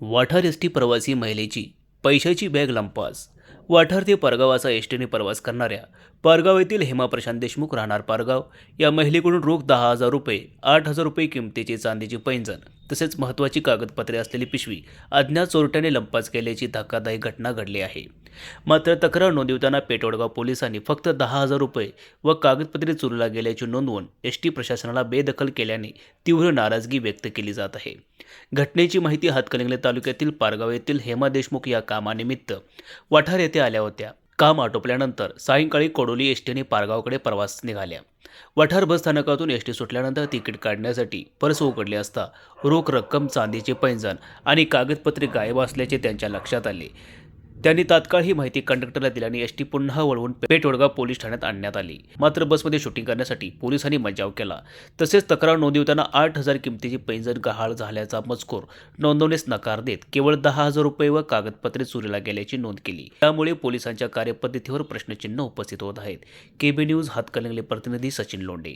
वाठार एसटी प्रवासी महिलेची पैशाची बॅग लंपास. वाठार ते पारगाव असा एसटीने प्रवास करणाऱ्या पारगाव येथील हेमा प्रशांत देशमुख राहणार पारगाव या महिलेकडून रोख 10,000 रुपये, 8,000 रुपये किमतीचे चांदीचे पैंजण तसेच महत्त्वाची कागदपत्रे असलेली पिशवी अज्ञात चोरट्याने लंपास केल्याची धक्कादायक घटना घडली आहे. मात्र तक्रार नोंदवताना पेठवडगाव पोलिसांनी फक्त 10,000 रुपये व कागदपत्रे चोरीला गेल्याची नोंदवून एसटी प्रशासनाला बेदखल केल्याने तीव्र नाराजगी व्यक्त केली जात आहे. घटनेची माहिती हातकणंगले तालुक्यातील पारगाव येथील हेमा देशमुख या कामानिमित्त वाठार येथे आल्या होत्या. काम आटोपल्यानंतर सायंकाळी कोडोली एसटीने पारगावकडे प्रवास निघाल्या. वाठार बस स्थानकातून एसटी सुटल्यानंतर तिकीट काढण्यासाठी पर्स उघडले असता रोख रक्कम, चांदीचे पैंजण आणि कागदपत्रे गायब असल्याचे त्यांच्या लक्षात आले. त्यांनी तात्काळ ही माहिती कंडक्टरला दिल्याने एसटी पुन्हा वळवून पेठवडगाव पोलीस ठाण्यात आणण्यात आली. मात्र बसमध्ये शूटिंग करण्यासाठी पोलिसांनी मज्जाव केला. तसेच तक्रार नोंदवताना 8,000 किमतीची पैंजण गहाळ झाल्याचा मजकूर नोंदवण्यास नकार देत केवळ 10,000 रुपये व कागदपत्रे चोरीला गेल्याची नोंद केली. त्यामुळे पोलिसांच्या कार्यपद्धतीवर प्रश्नचिन्ह उपस्थित होत आहेत. केबी न्यूज हातकणंगले प्रतिनिधी सचिन लोंढे.